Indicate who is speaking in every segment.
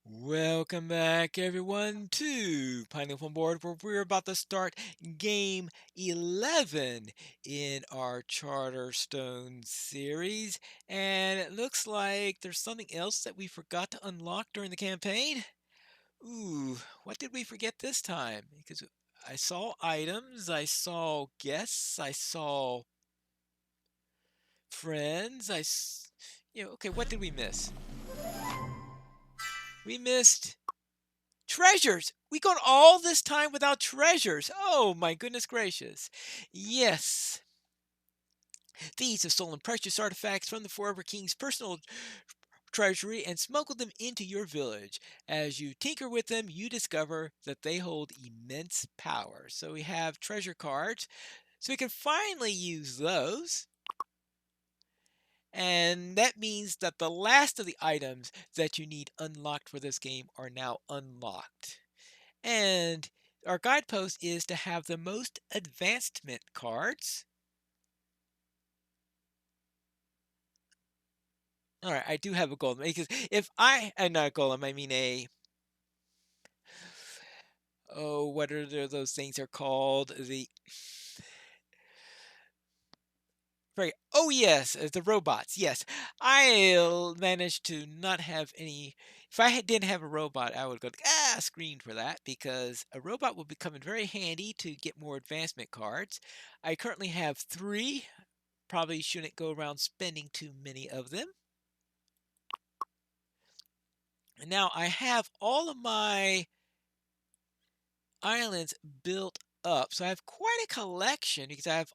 Speaker 1: Welcome back, everyone, to Pineleaf on Board, where we're about to start Game 11 in our Charterstone series. And it looks like there's something else that we forgot to unlock during the campaign. Ooh, what did we forget this time? Because I saw items, I saw guests, I saw friends, okay, what did we miss? We missed treasures! We gone all this time without treasures. Oh my goodness gracious. Yes. Thieves have stolen precious artifacts from the Forever King's personal treasury and smuggled them into your village. As you tinker with them, you discover that they hold immense power. So we have treasure cards. So we can finally use those. And that means that the last of the items that you need unlocked for this game are now unlocked. And our guidepost is to have the most advancement cards. All right, I do have a golem because if not a golem, I mean what are those things are called? Oh yes, the robots. Yes, I'll manage to not have any. If didn't have a robot, I would go screen for that because a robot will be coming very handy to get more advancement cards. I currently have three. Probably shouldn't go around spending too many of them. And now I have all of my islands built up. So I have quite a collection because I have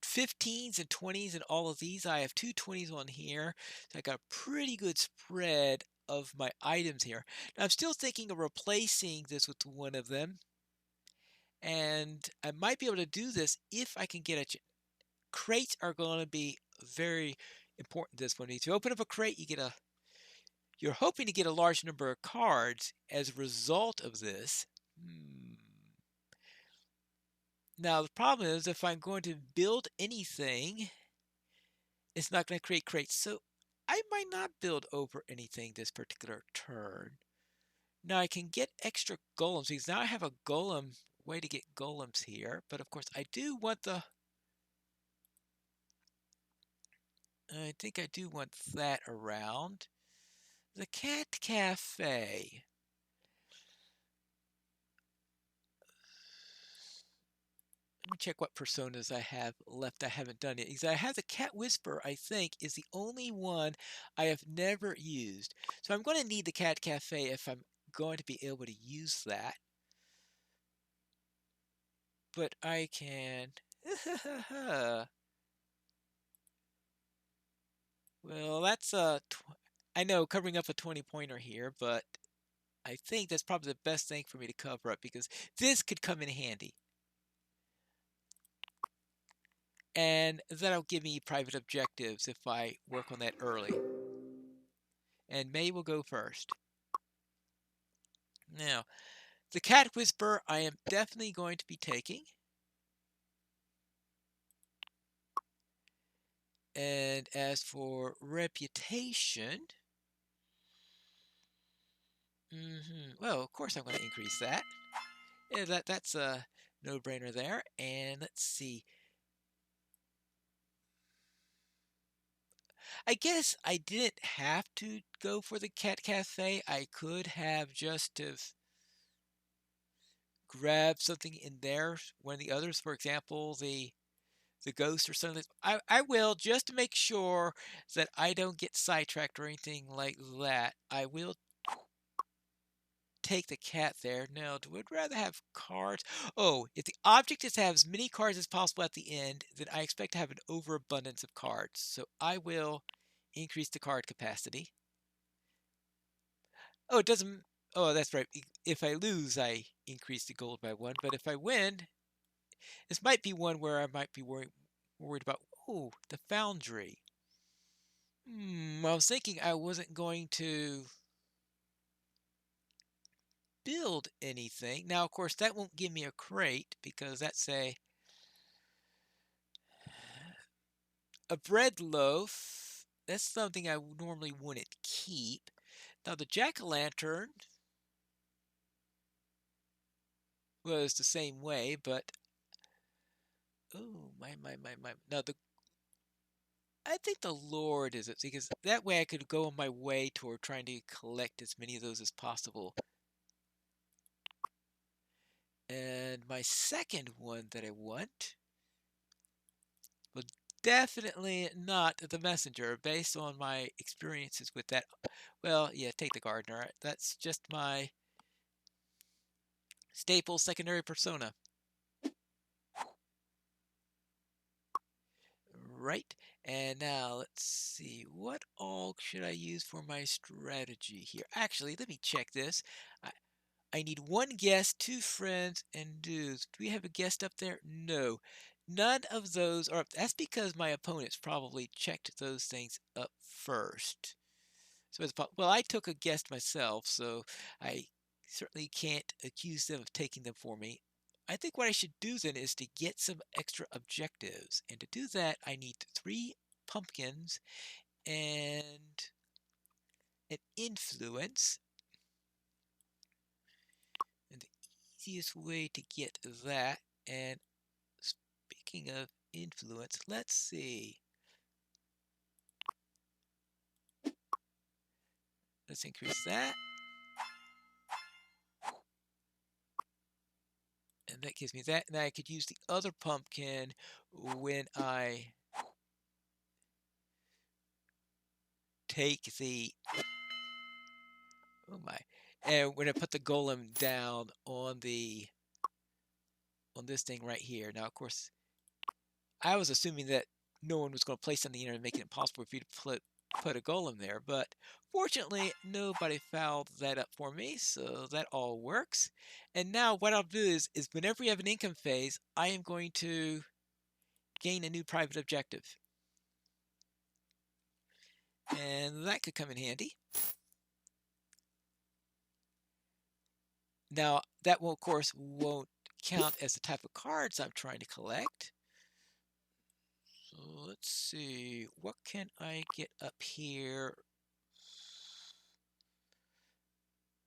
Speaker 1: 15s and 20s and all of these. I have two 20s on here. So I got a pretty good spread of my items here. Now I'm still thinking of replacing this with one of them. And I might be able to do this if I can get a crates are going to be very important this one. If you open up a crate, you're hoping to get a large number of cards as a result of this. Now, the problem is if I'm going to build anything, it's not going to create crates. So I might not build over anything this particular turn. Now, I can get extra golems because now I have a golem way to get golems here. But of course, I do want I think I do want that around. The Cat Cafe. Let me check what personas I have left I haven't done yet. Because I have the Cat Whisperer, I think, is the only one I have never used. So I'm going to need the Cat Cafe if I'm going to be able to use that. But I can... well, that's I know covering up a 20-pointer here, but I think that's probably the best thing for me to cover up because this could come in handy. And that'll give me private objectives if I work on that early. And May will go first. Now, the Cat Whisperer I am definitely going to be taking. And as for reputation, well, of course I'm going to increase that. Yeah, that's a no-brainer there. And let's see. I guess I didn't have to go for the Cat Cafe. I could have just have grabbed something in there. One of the others, for example, the ghost or something. I will just to make sure that I don't get sidetracked or anything like that. I will take the cat there. Now, would rather have cards. Oh, if the object is to have as many cards as possible at the end, then I expect to have an overabundance of cards. So I will increase the card capacity. Oh, it doesn't. Oh, that's right. If I lose, I increase the gold by one. But if I win, this might be one where I might be worried about. Oh, the foundry. I was thinking I wasn't going to build anything. Now, of course, that won't give me a crate because that's a bread loaf. That's something I normally wouldn't keep. Now the jack-o'-lantern was the same way, but oh my. Now I think the Lord is it because that way I could go on my way toward trying to collect as many of those as possible. And my second one that I want will definitely not the messenger based on my experiences with that. Well, yeah, take the gardener. That's just my staple secondary persona. Right. And now let's see. What all should I use for my strategy here? Actually, let me check this. I, I need one guest, two friends, and dudes. Do we have a guest up there? No. None of those are up. That's because my opponents probably checked those things up first. So well, I took a guest myself, so I certainly can't accuse them of taking them for me. I think what I should do then is to get some extra objectives. And to do that, I need 3 pumpkins and an influence. And the easiest way to get that, and speaking of influence, let's see. Let's increase that. And that gives me that. And I could use the other pumpkin when I take the, oh my, and when I put the golem down on this thing right here. Now, of course, I was assuming that no one was going to place something in there and make it impossible for you to put a golem there, but fortunately, nobody fouled that up for me, so that all works. And now what I'll do is whenever you have an income phase, I am going to gain a new private objective. And that could come in handy. Now, that will, of course, won't count as the type of cards I'm trying to collect. So let's see, what can I get up here?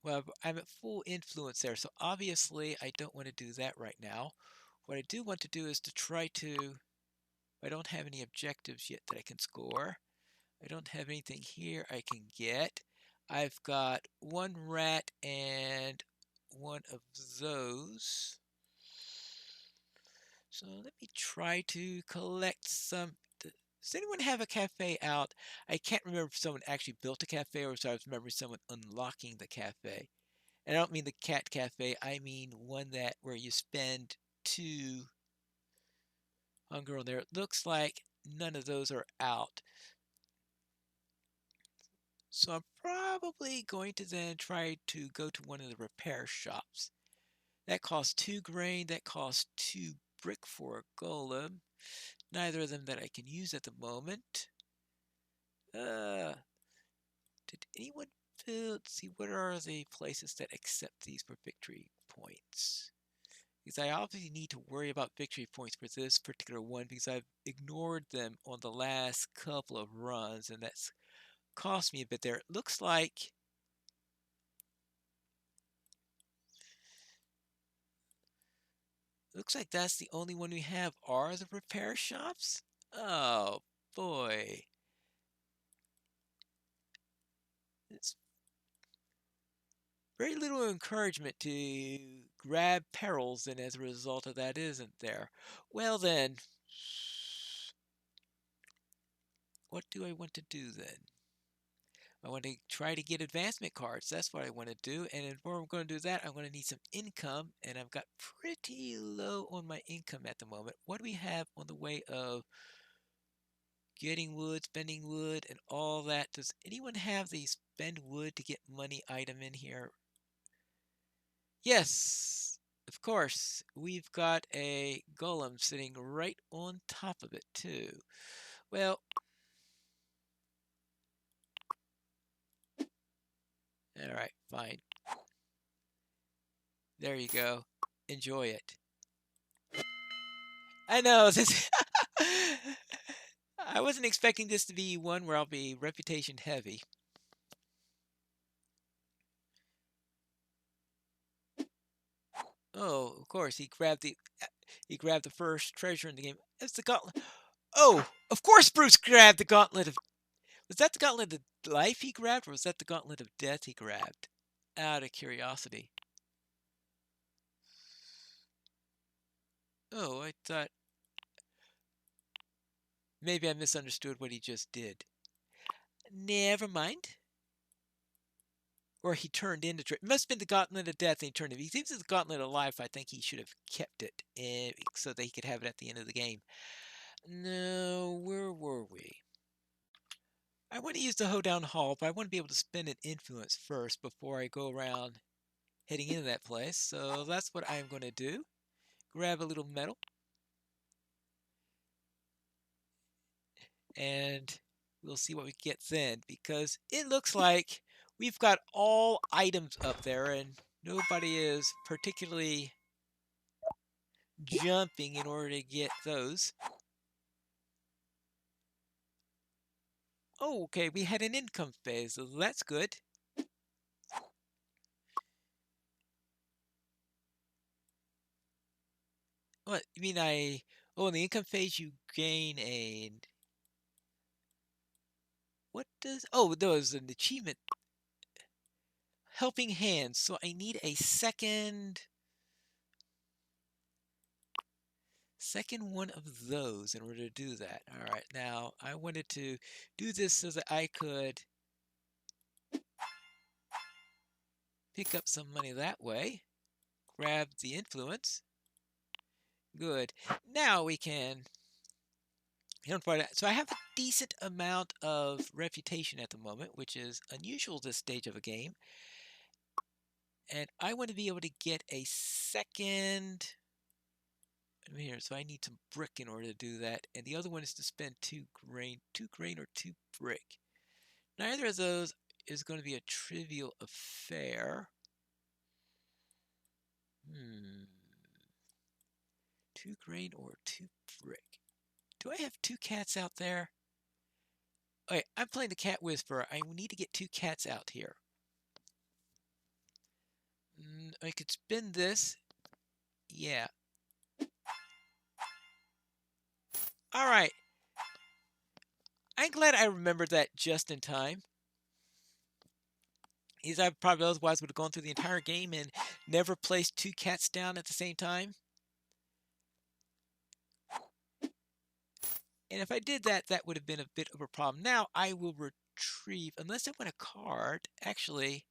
Speaker 1: Well, I'm at full influence there, so obviously I don't want to do that right now. What I do want to do is to try to, I don't have any objectives yet that I can score. I don't have anything here I can get. I've got 1 rat and one of those. So let me try to collect some. Does anyone have a cafe out? I can't remember if someone actually built a cafe or if I was remembering someone unlocking the cafe. And I don't mean the cat cafe. I mean one that where you spend 2 hunger on there. It looks like none of those are out. So I'm probably going to then try to go to one of the repair shops. That costs 2 grain. That costs 2 brick for a golem. Neither of them that I can use at the moment. Did anyone see what are the places that accept these for victory points? Because I obviously need to worry about victory points for this particular one because I've ignored them on the last couple of runs, and that's cost me a bit there. It looks like that's the only one we have are the repair shops. Oh boy. It's very little encouragement to grab perils, and as a result of that isn't there. Well then, what do I want to do then? I want to try to get advancement cards. That's what I want to do. And if I'm going to do that, I'm going to need some income. And I've got pretty low on my income at the moment. What do we have on the way of getting wood, spending wood, and all that? Does anyone have the spend wood to get money item in here? Yes, of course. We've got a golem sitting right on top of it, too. Well, all right, fine. There you go. Enjoy it. I know this. I wasn't expecting this to be one where I'll be reputation heavy. Oh, of course, he grabbed the first treasure in the game. It's the gauntlet. Oh, of course Bruce grabbed the gauntlet of... Was that the gauntlet of life he grabbed, or was that the gauntlet of death he grabbed? Out of curiosity. Oh, I thought maybe I misunderstood what he just did. Never mind. Or he turned into... It must have been the gauntlet of death and he turned it. If he thinks it's the gauntlet of life, I think he should have kept it so that he could have it at the end of the game. No, where were we? I want to use the hoedown hall, but I want to be able to spend an influence first before I go around heading into that place. So that's what I'm going to do. Grab a little metal. And we'll see what we get then, because it looks like we've got all items up there and nobody is particularly jumping in order to get those. Oh, okay, we had an income phase, so that's good. What, you mean oh, in the income phase you gain a... What does... Oh, there was an achievement. Helping hands, so I need a second one of those in order to do that. All right, now I wanted to do this so that I could pick up some money that way. Grab the influence. Good. Now we can... So I have a decent amount of reputation at the moment, which is unusual this stage of a game. And I want to be able to get a second... Here, so I need some brick in order to do that. And the other one is to spend 2 grain or 2 brick. Neither of those is going to be a trivial affair. 2 grain or 2 brick. Do I have 2 cats out there? Okay, I'm playing the cat whisperer. I need to get 2 cats out here. I could spin this. Yeah. All right. I'm glad I remembered that just in time. Because I probably otherwise would have gone through the entire game and never placed 2 cats down at the same time. And if I did that, that would have been a bit of a problem. Now I will retrieve, unless I win a card, actually,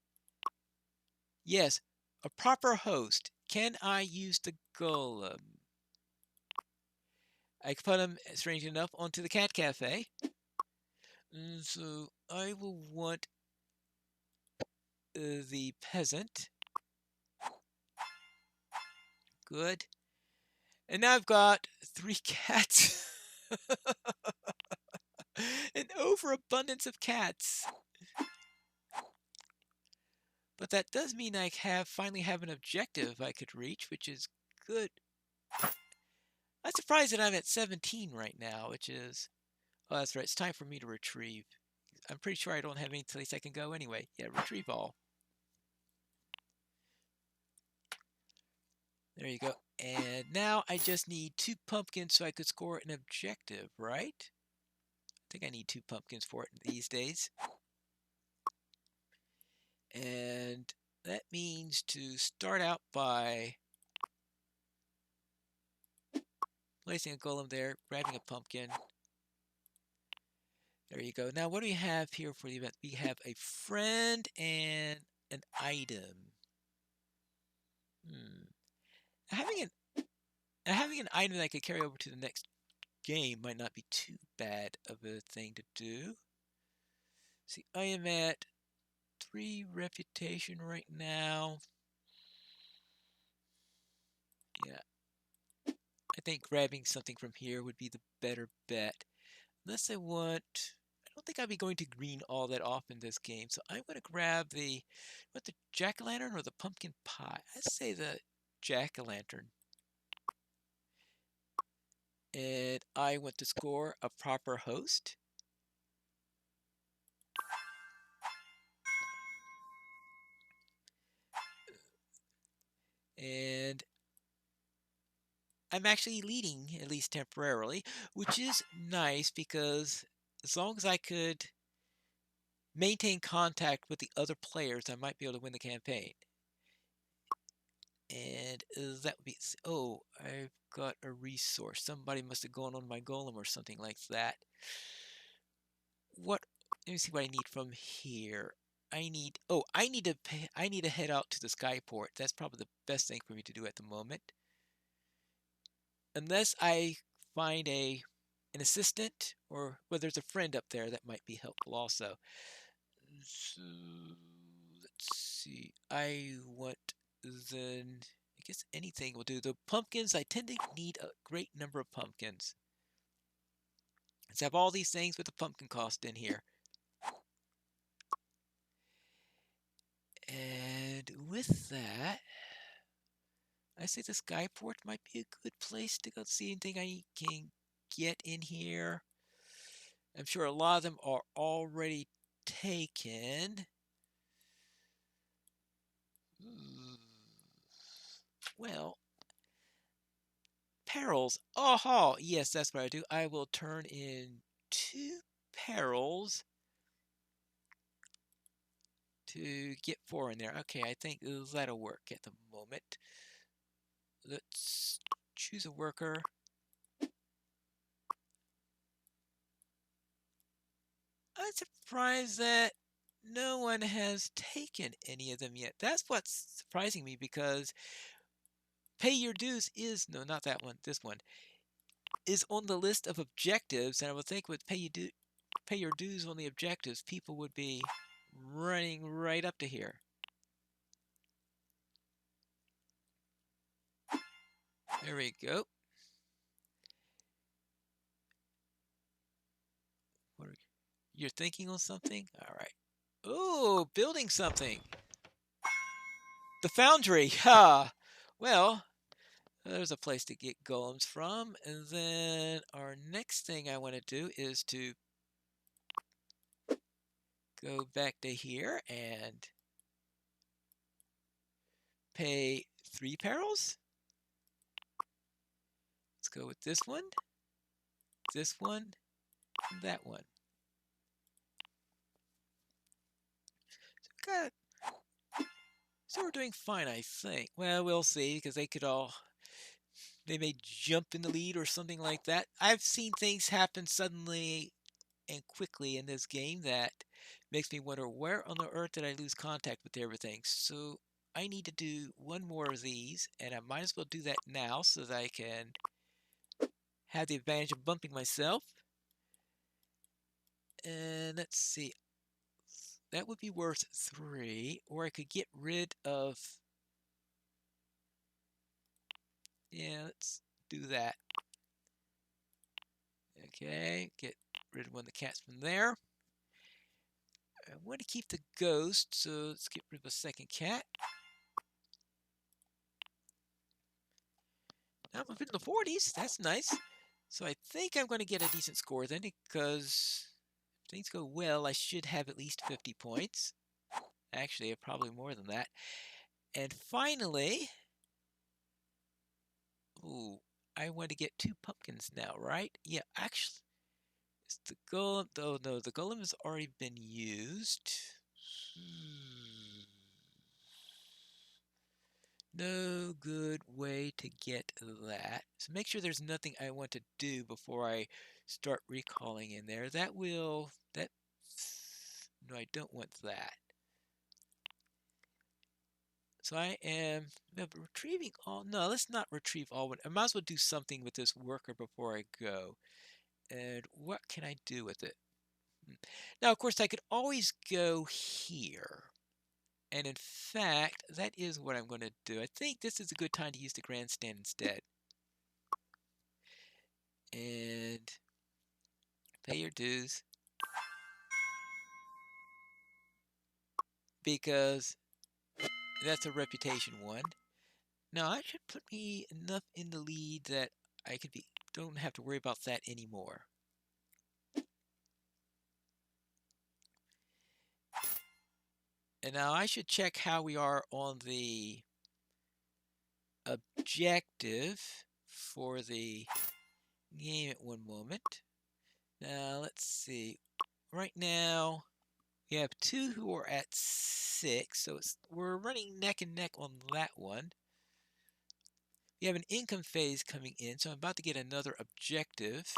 Speaker 1: yes, a proper host. Can I use the golem? I can put him, strange enough, onto the cat cafe. So I will want the peasant. Good. And now I've got 3 cats. An overabundance of cats. But that does mean I finally have an objective I could reach, which is good. I'm surprised that I'm at 17 right now, which is... Oh, that's right. It's time for me to retrieve. I'm pretty sure I don't have any place I can go anyway. Yeah, retrieve all. There you go. And now I just need 2 pumpkins so I could score an objective, right? I think I need 2 pumpkins for it these days. And that means to start out by placing a golem there, grabbing a pumpkin. There you go. Now, what do we have here for the event? We have a friend and an item. Having an item that I could carry over to the next game might not be too bad of a thing to do. See, I am at 3 reputation right now. Yeah. I think grabbing something from here would be the better bet. Unless I don't think I'll be going to green all that often this game. So I'm going to grab the jack-o'-lantern or the pumpkin pie? I'd say the jack-o'-lantern. And I want to score a proper host. And I'm actually leading, at least temporarily, which is nice because as long as I could maintain contact with the other players, I might be able to win the campaign. And that would be, oh, I've got a resource. Somebody must have gone on my golem or something like that. What, let me see what I need from here. I need to head out to the skyport. That's probably the best thing for me to do at the moment. Unless I find an assistant, or well, there's a friend up there that might be helpful also. So let's see. I want then, I guess anything will do. The pumpkins, I tend to need a great number of pumpkins. Let's have all these things with the pumpkin cost in here. And with that, I say the skyport might be a good place to go see anything I can get in here. I'm sure a lot of them are already taken. Well, perils. Oh, yes, that's what I do. I will turn in 2 perils to get 4 in there. Okay, I think that'll work at the moment. Let's choose a worker. I'm surprised that no one has taken any of them yet. That's what's surprising me, because pay your dues is, no, not that one, this one, is on the list of objectives, and I would think with pay your dues on the objectives, people would be running right up to here. There we go. You're thinking on something? All right. Oh, building something. The foundry. Ha! Well, there's a place to get golems from. And then our next thing I want to do is to go back to here and pay 3 perils. Let's go with this one, and that one. So we're doing fine, I think. Well, we'll see, because they may jump in the lead or something like that. I've seen things happen suddenly and quickly in this game that makes me wonder, where on the earth did I lose contact with everything? So I need to do one more of these, and I might as well do that now so that I can have the advantage of bumping myself. And let's see. That would be worth 3, or I could get rid of... Yeah, let's do that. Okay, get rid of one of the cats from there. I want to keep the ghost, so let's get rid of a second cat. Now I'm up in the 40s. That's nice. So I think I'm going to get a decent score then, because if things go well, I should have at least 50 points. Actually, probably more than that. And finally, ooh, I want to get 2 pumpkins now, right? Yeah, actually, it's the golem. Oh no, the golem has already been used. No good way to get that. So make sure there's nothing I want to do before I start recalling in there. No, I don't want that. So I am retrieving all, no, let's not retrieve all. I might as well do something with this worker before I go. And what can I do with it? Now, of course, I could always go here. And in fact, that is what I'm going to do. I think this is a good time to use the grandstand instead. And pay your dues. Because that's a reputation one. Now, that should put me enough in the lead that I don't have to worry about that anymore. And now I should check how we are on the objective for the game at one moment. Now, let's see. Right now, we have two who are at 6, so we're running neck and neck on that one. We have an income phase coming in, so I'm about to get another objective.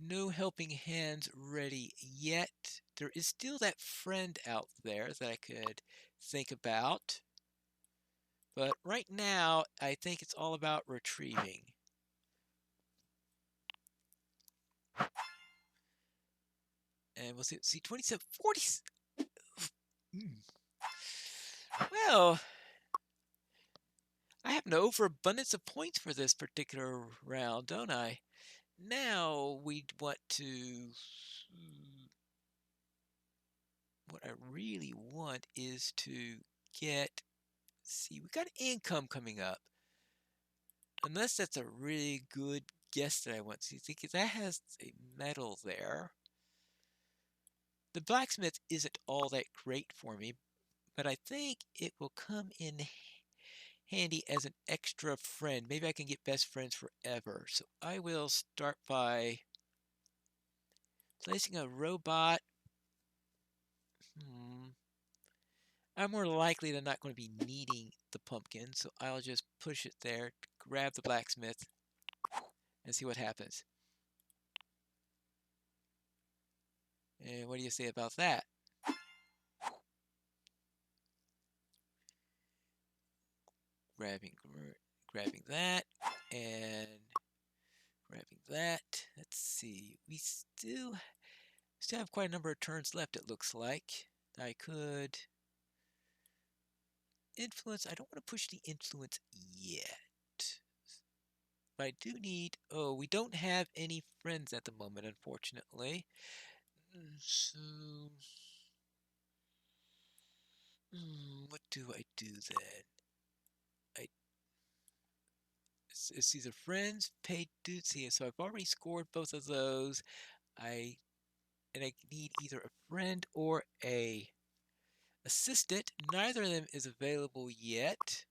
Speaker 1: No helping hands ready yet. There is still that friend out there that I could think about. But right now, I think it's all about retrieving. And we'll see 27, 40. Well, I have an overabundance of points for this particular round, don't I? Now we want to... What I really want is to get... See, we got income coming up. Unless that's a really good guess that I want to see, because that has a metal there. The blacksmith isn't all that great for me, but I think it will come in handy as an extra friend. Maybe I can get best friends forever. So I will start by placing a robot. I'm more likely than not going to be needing the pumpkin, so I'll just push it there, grab the blacksmith, and see what happens. And what do you say about that? Grabbing that, and grabbing that. Let's see. We still have quite a number of turns left, it looks like. I could influence. I don't want to push the influence yet. But I do need... Oh, we don't have any friends at the moment, unfortunately. So... what do I do then? It's either friends, paid dues here. So I've already scored both of those. I need either a friend or a assistant. Neither of them is available yet.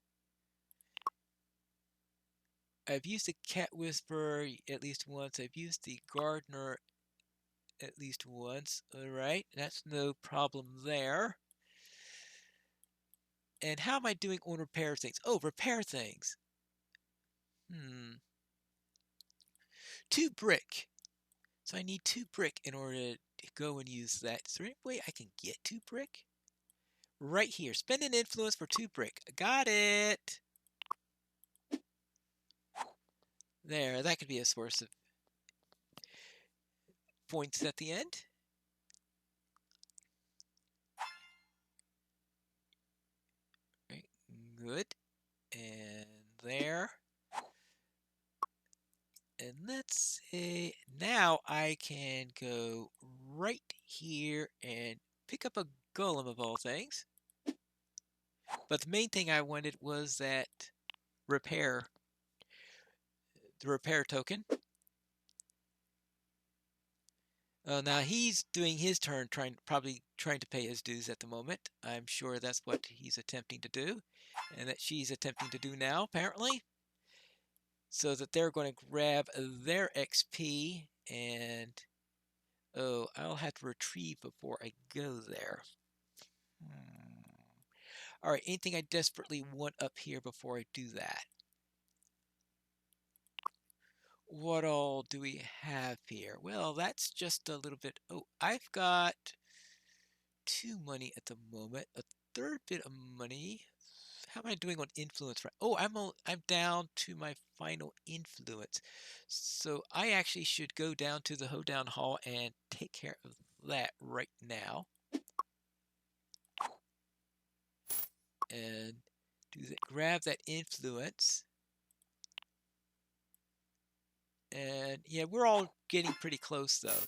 Speaker 1: I've used the cat whisperer at least once. I've used the gardener at least once. Alright, that's no problem there. And how am I doing on repair things? Oh, repair things. 2 brick. So I need 2 brick in order to go and use that. Is there any way I can get 2 brick? Right here. Spend an influence for 2 brick. Got it. There, that could be a source of points at the end. Right, good. And there. And let's say now I can go right here and pick up a golem of all things. But the main thing I wanted was that repair, the repair token. Now he's doing his turn, probably trying to pay his dues at the moment. I'm sure that's what he's attempting to do, and that she's attempting to do now, apparently. So that they're going to grab their XP, and oh, I'll have to retrieve before I go there. All right, anything I desperately want up here before I do that? What all do we have here? Well, that's just a little bit. Oh, I've got 2 money at the moment, a 3rd bit of money. How am I doing on influence? Oh, I'm down to my final influence. So I actually should go down to the hoedown hall and take care of that right now. And grab that influence. And yeah, we're all getting pretty close though.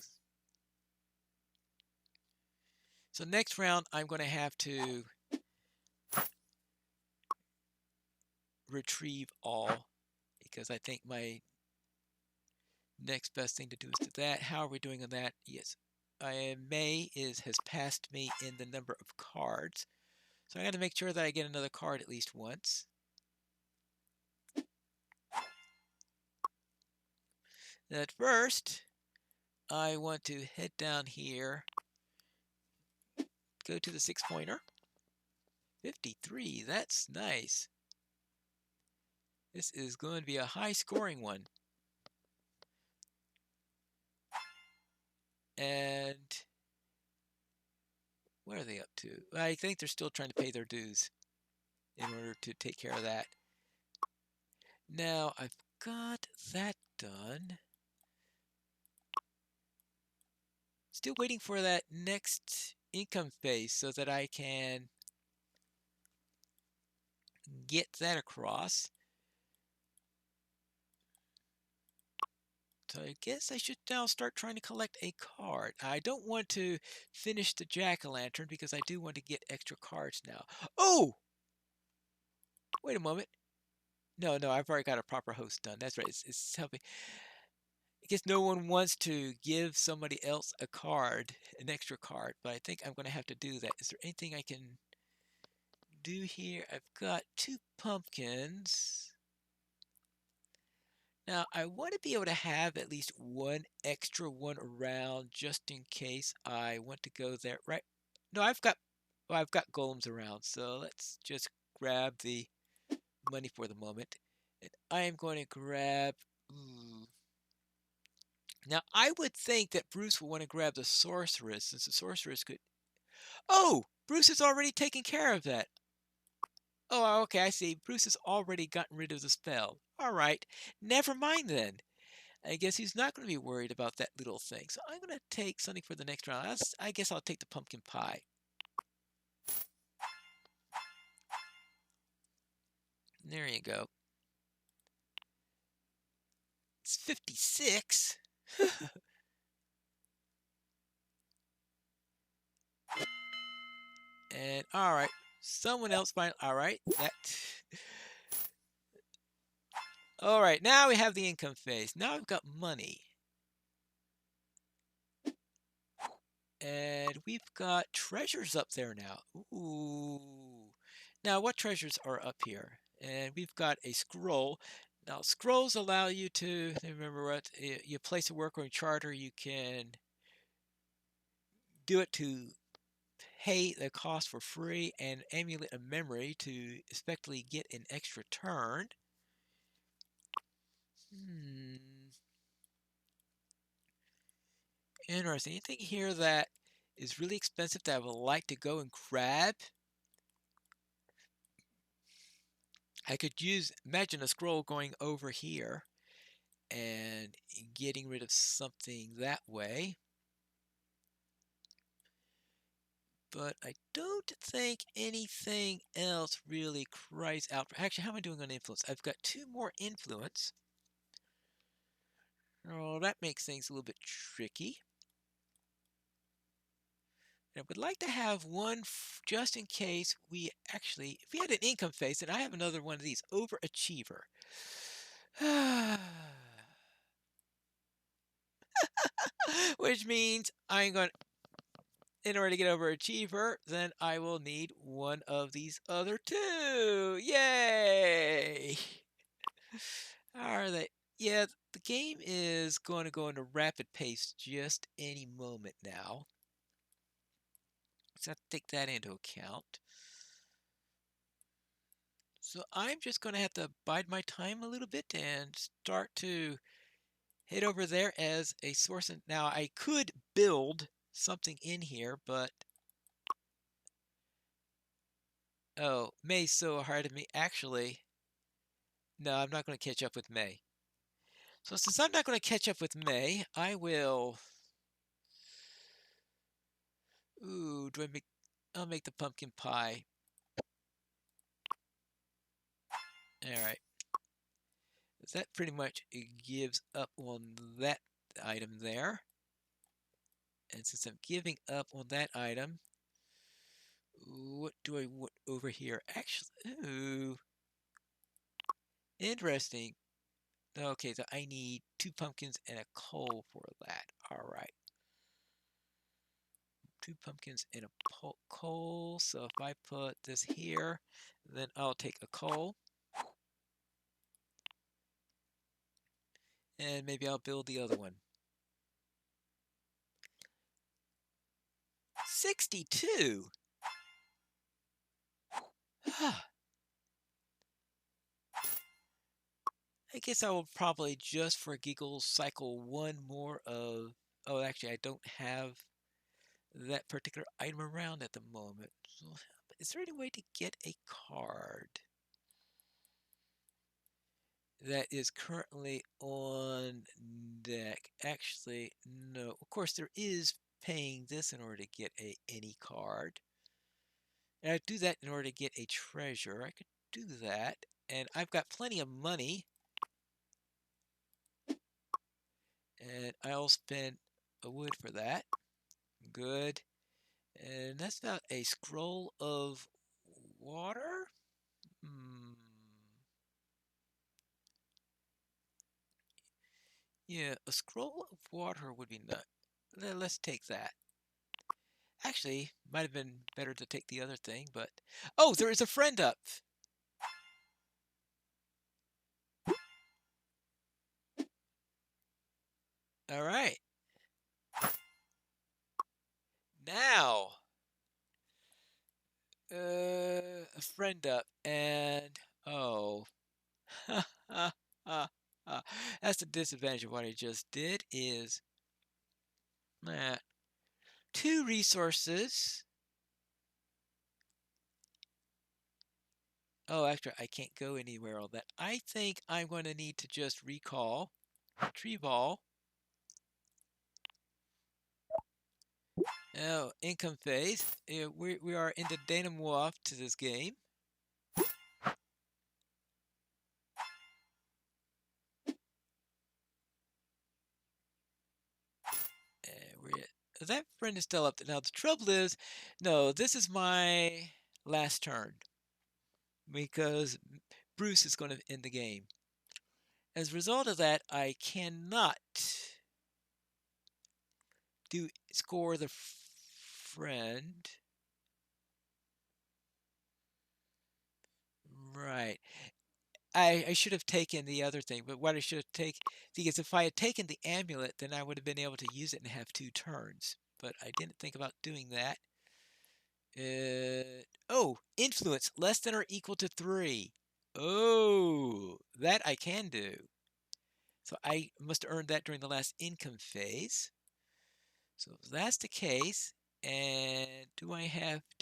Speaker 1: So next round, I'm going to have to retrieve all, because I think my next best thing to do is do that. How are we doing on that? Yes, May has passed me in the number of cards. So I got to make sure that I get another card at least once. At first, I want to head down here, go to the 6-pointer. 53, that's nice. This is going to be a high-scoring one. And what are they up to? I think they're still trying to pay their dues in order to take care of that. Now, I've got that done. Still waiting for that next income phase so that I can get that across. So I guess I should now start trying to collect a card. I don't want to finish the jack-o'-lantern because I do want to get extra cards now. Oh! Wait a moment. No, I've already got a proper host done. That's right. It's helping. I guess no one wants to give somebody else a card, an extra card, but I think I'm going to have to do that. Is there anything I can do here? I've got 2 pumpkins. Now, I want to be able to have at least one extra one around just in case I want to go there, right? No, I've got golems around, so let's just grab the money for the moment. And I am going to grab... Now, I would think that Bruce will want to grab the sorceress, since the sorceress could... Oh! Bruce has already taken care of that. Oh, okay, I see. Bruce has already gotten rid of the spell. All right. Never mind then. I guess he's not going to be worried about that little thing. So I'm going to take something for the next round. I guess I'll take the pumpkin pie. There you go. It's 56. And all right, someone else find. All right, that. All right, now we have the income phase. Now I've got money. And we've got treasures up there now. Ooh. Now, what treasures are up here? And we've got a scroll. Now, scrolls allow you to, remember what, you place a work on charter, you can do it to pay the cost for free and amulet a memory to effectively get an extra turn. Interesting. Anything here that is really expensive that I would like to go and grab? I could imagine a scroll going over here and getting rid of something that way. But I don't think anything else really cries out. Actually, how am I doing on influence? I've got 2 more influence. Oh, that makes things a little bit tricky. And I would like to have one just in case if we had an income phase, and I have another one of these, overachiever. Which means in order to get overachiever, then I will need one of these other 2. Yay! Are they? Yeah, the game is going to go into rapid pace just any moment now. So I have to take that into account. So I'm just going to have to bide my time a little bit and start to head over there as a source. Now, I could build something in here, but... Oh, May's so hard of me. Actually, no, I'm not going to catch up with May. So since I'm not going to catch up with May, I will... Ooh, I'll make the pumpkin pie. Alright. That pretty much gives up on that item there. And since I'm giving up on that item, what do I want over here? Actually, ooh. Interesting. Okay, so I need 2 pumpkins and a coal for that. Alright. 2 pumpkins and a coal. So if I put this here, then I'll take a coal. And maybe I'll build the other one. 62? I guess I will probably, just for giggles, cycle one more of... Oh, actually, I don't have that particular item around at the moment. So, is there any way to get a card that is currently on deck? Actually, no. Of course, there is paying this in order to get any card. And I do that in order to get a treasure. I could do that. And I've got plenty of money. And I'll spend a wood for that. Good. And that's about a scroll of water. Yeah, a scroll of water would be nice. Let's take that. Actually, might have been better to take the other thing, but... Oh, there is a friend up! Alright. Now, a friend up, and... Oh. That's the disadvantage of what I just did, is... 2 resources. Oh, actually, I can't go anywhere on that. I think I'm going to need to just recall Tree Ball. Now, income phase. We are in the denouement to this game. That friend is still up there. Now, the trouble is, no, this is my last turn, because Bruce is going to end the game. As a result of that, I cannot score the friend. Right. I should have taken the other thing, but what I should have taken, because if I had taken the amulet, then I would have been able to use it and have 2 turns. But I didn't think about doing that. Oh, influence, less than or equal to 3. Oh, that I can do. So I must have earned that during the last income phase. So if that's the case, and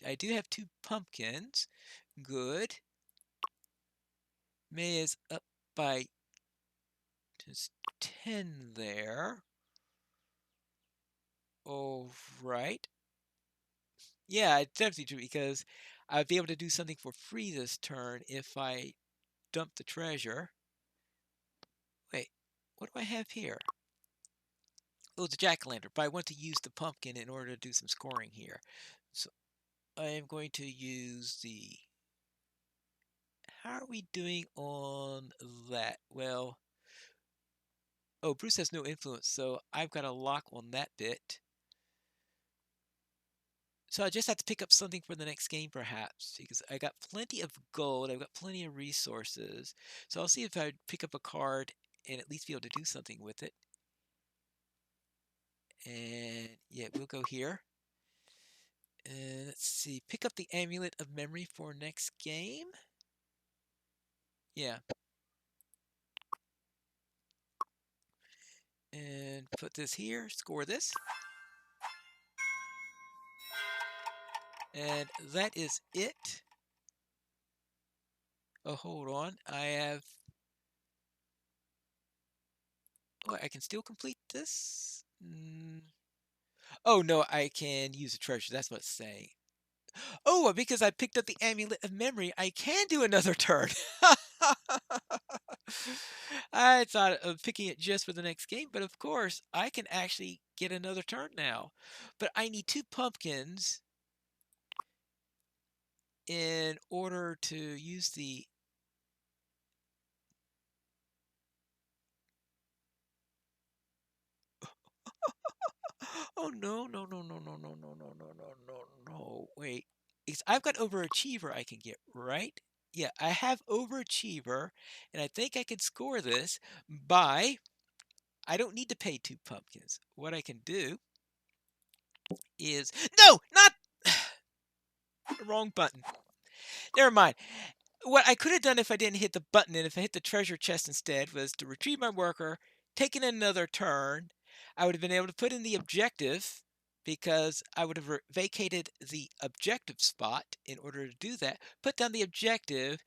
Speaker 1: I do have 2 pumpkins. Good. May is up by just 10 there. All right. Yeah, it's definitely true, because I'd be able to do something for free this turn if I dump the treasure. Wait, what do I have here? Oh, the jack-o'-lantern, but I want to use the pumpkin in order to do some scoring here. So I am going to use the... How are we doing on that? Well, oh, Bruce has no influence, so I've got a lock on that bit. So I just have to pick up something for the next game, perhaps, because I got plenty of gold, I've got plenty of resources. So I'll see if I pick up a card and at least be able to do something with it. And yeah, we'll go here. And let's see, pick up the Amulet of Memory for next game. Yeah. And put this here, score this. And that is it. Oh, hold on. Oh, I can still complete this? Oh, no, I can use a treasure. That's what it's saying. Oh, because I picked up the Amulet of Memory, I can do another turn. I thought of picking it just for the next game, but of course, I can actually get another turn now. But I need 2 pumpkins in order to use the... Oh, no, no, no, no, no, no, no, no, no, no, no, no. Wait. I've got Overachiever I can get, right? Yeah, I have Overachiever, and I think I can score this by I don't need to pay 2 pumpkins. What I can do is... No! Not... the wrong button. Never mind. What I could have done if I didn't hit the button and if I hit the treasure chest instead was to retrieve my worker, taken another turn. I would have been able to put in the objective because I would have vacated the objective spot in order to do that. Put down the objective,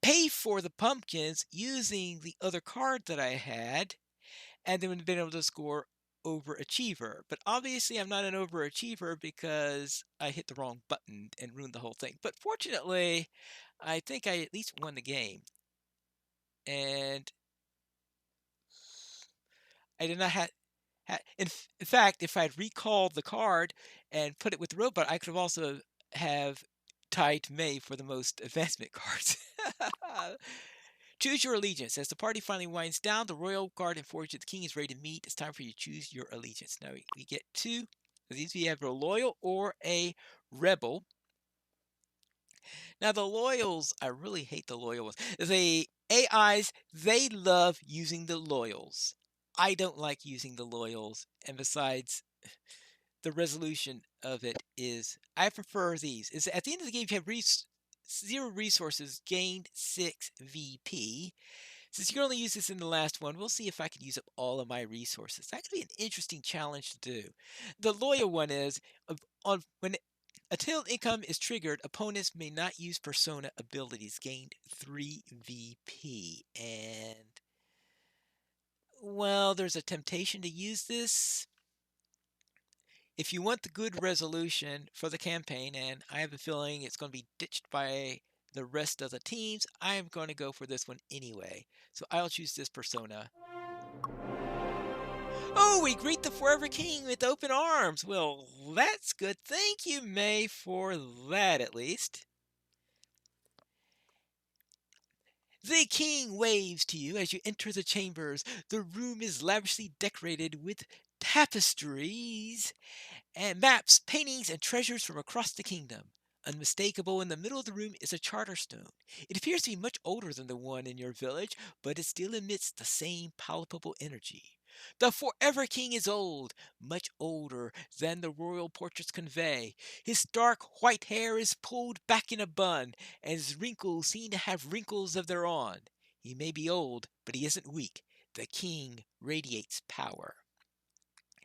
Speaker 1: pay for the pumpkins using the other card that I had, and then would have been able to score overachiever. But obviously I'm not an overachiever because I hit the wrong button and ruined the whole thing. But fortunately, I think I at least won the game. And I did not have... in fact, if I'd recalled the card and put it with the robot, I could have also have tied May for the most advancement cards. Choose your allegiance. As the party finally winds down, the royal guard informs you the king is ready to meet. It's time for you to choose your allegiance. Now we get 2 of these. We have a loyal or a rebel. Now the loyals, I really hate the loyal ones. The AIs, they love using the loyals. I don't like using the loyals. And besides, the resolution of it is, I prefer these. Is at the end of the game, if you have 0 resources, gained 6 VP. Since you can only use this in the last one, we'll see if I can use up all of my resources. That could be an interesting challenge to do. The loyal one is, when a tailed income is triggered, opponents may not use persona abilities, gained 3 VP. And, well, there's a temptation to use this. If you want the good resolution for the campaign, and I have a feeling it's going to be ditched by the rest of the teams, I am going to go for this one anyway. So I'll choose this persona. Oh, we greet the Forever King with open arms. Well, that's good. Thank you, May, for that at least. The king waves to you as you enter the chambers. The room is lavishly decorated with tapestries and maps, paintings, and treasures from across the kingdom. Unmistakable in the middle of the room is a Charterstone. It appears to be much older than the one in your village, but it still emits the same palpable energy. The Forever King is old, much older than the royal portraits convey. His dark white hair is pulled back in a bun, and his wrinkles seem to have wrinkles of their own. He may be old, but he isn't weak. The king radiates power.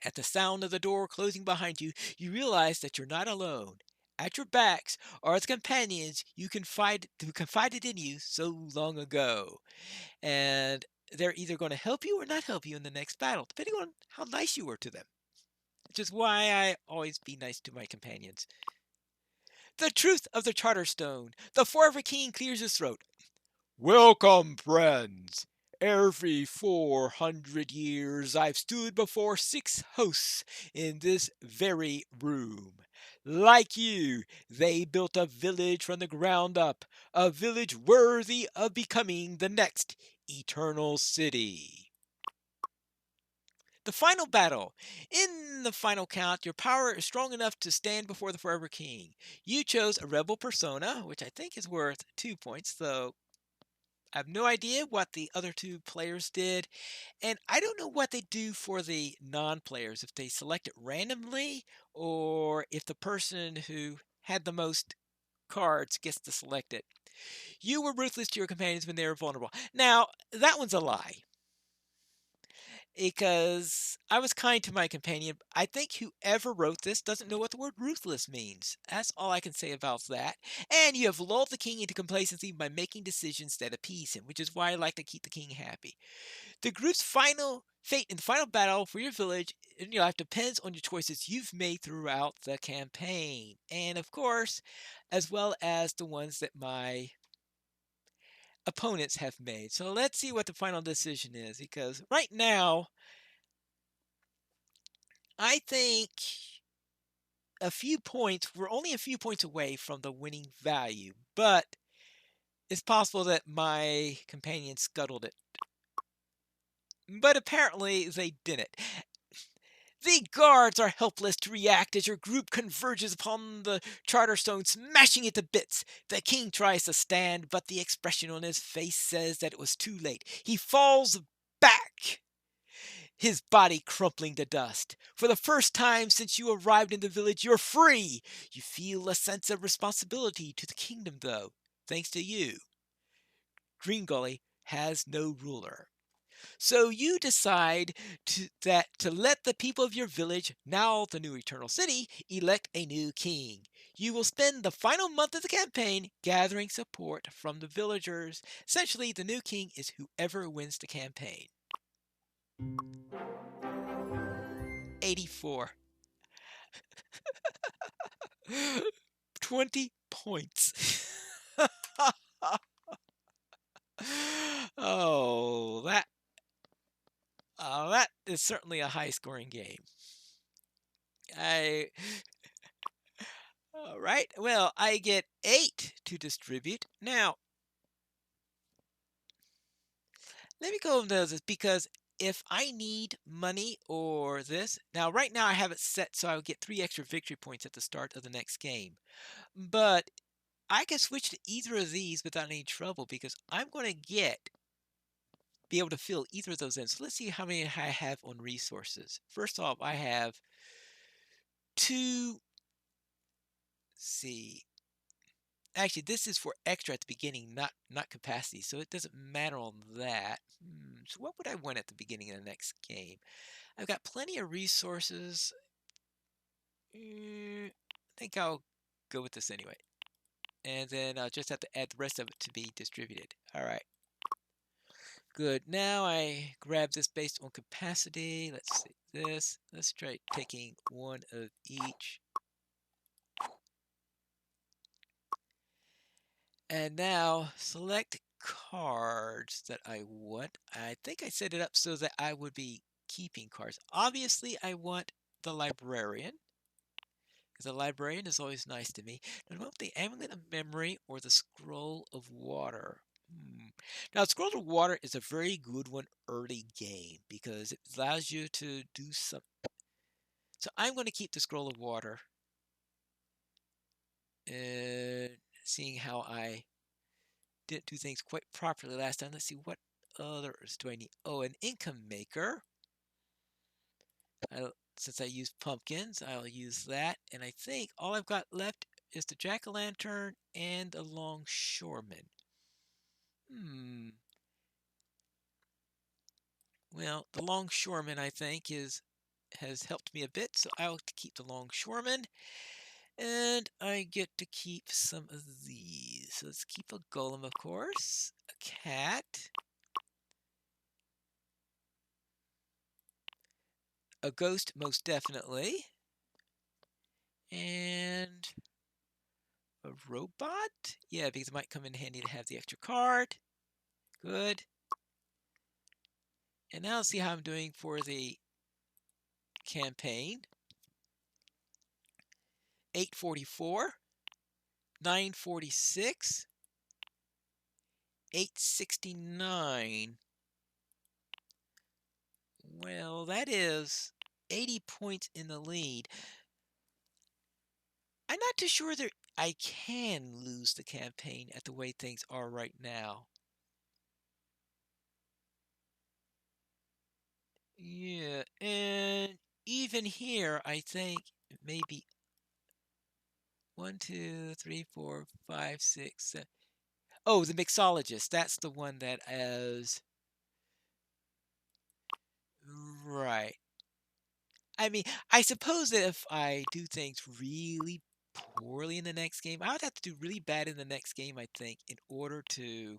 Speaker 1: At the sound of the door closing behind you, you realize that you're not alone. At your backs are the companions who confided in you so long ago. And they're either going to help you or not help you in the next battle, depending on how nice you were to them. Which is why I always be nice to my companions. The truth of the Charterstone. The Forever King clears his throat. Welcome, friends. Every 400 years I've stood before 6 hosts in this very room. Like you, they built a village from the ground up, a village worthy of becoming the next eternal city. The final battle. In the final count, your power is strong enough to stand before the Forever King. You chose a rebel persona, which I think is worth 2 points, though I have no idea what the other 2 players did, and I don't know what they do for the non-players, if they select it randomly, or if the person who had the most cards gets to select it. You were ruthless to your companions when they were vulnerable. Now, that one's a lie, because I was kind to my companion. I think whoever wrote this doesn't know what the word ruthless means. That's all I can say about that. And you have lulled the king into complacency by making decisions that appease him, which is why I like to keep the king happy. The group's final fate in the final battle for your village in your life depends on your choices you've made throughout the campaign. And of course, as well as the ones that my opponents have made. So let's see what the final decision is, because right now, I think we're only a few points away from the winning value, but it's possible that my companion scuttled it. But apparently they didn't. The guards are helpless to react as your group converges upon the Charterstone, smashing it to bits. The king tries to stand, but the expression on his face says that it was too late. He falls back. his body crumpling to dust. For the first time since you arrived in the village, you're free. You feel a sense of responsibility to the kingdom, though, thanks to you. Green Gully has no ruler. So you decide to let the people of your village, now the new Eternal City, elect a new king. You will spend the final month of the campaign gathering support from the villagers. Essentially, the new king is whoever wins the campaign. 84. 20 points. Oh, that is certainly a high-scoring game. All right. Well, I get 8 to distribute. Now, let me go over this because if I need money or this, now right now I have it set so I will get 3 extra victory points at the start of the next game. But I can switch to either of these without any trouble because I'm going to be able to fill either of those in. So let's see how many I have on resources. First off, I have 2. See. Actually, this is for extra at the beginning, not capacity, so it doesn't matter on that. So what would I want at the beginning of the next game? I've got plenty of resources. I think I'll go with this anyway. And then I'll just have to add the rest of it to be distributed. All right. Good. Now I grab this based on capacity. Let's see this. Let's try taking 1 of each. And now select cards that I want. I think I set it up so that I would be keeping cards. Obviously, I want the librarian, because the librarian is always nice to me. I want the amulet of memory or the scroll of water. Now, scroll of water is a very good one early game because it allows you to do something. So I'm going to keep the scroll of water. And seeing how I didn't do things quite properly last time. Let's see, what others do I need? Oh, an income maker. Since I used pumpkins, I'll use that. And I think all I've got left is the jack-o'-lantern and a longshoreman. Well, the longshoreman, I think, has helped me a bit, so I'll keep the longshoreman. And I get to keep some of these. So let's keep a golem, of course. A cat. A ghost, most definitely. And a robot? Yeah, because it might come in handy to have the extra card. Good. And now let's see how I'm doing for the campaign. 844, 946, 869. Well, that is 80 points in the lead. I'm not too sure that I can lose the campaign at the way things are right now. Yeah, and even here, I think maybe 1, 2, 3, 4, 5, 6, 7. Oh, the mixologist. That's the one that is right. I mean, I suppose that if I do things really poorly in the next game, I would have to do really bad in the next game, I think, in order to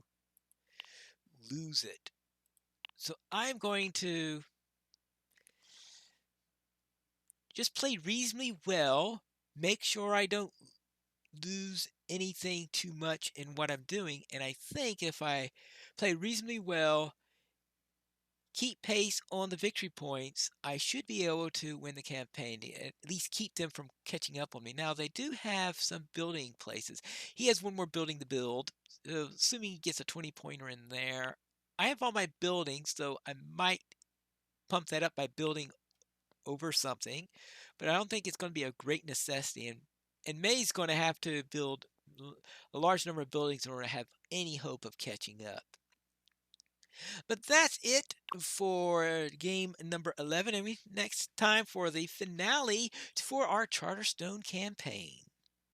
Speaker 1: lose it. So I'm going to just play reasonably well, make sure I don't lose anything too much in what I'm doing, and I think if I play reasonably well, keep pace on the victory points, I should be able to win the campaign, at least keep them from catching up on me. Now, they do have some building places. He has one more building to build, assuming he gets a 20-pointer in there. I have all my buildings, so I might pump that up by building over something, but I don't think it's going to be a great necessity. And May's going to have to build a large number of buildings in order to have any hope of catching up. But that's it for game number 11. And we next time for the finale for our Charterstone campaign.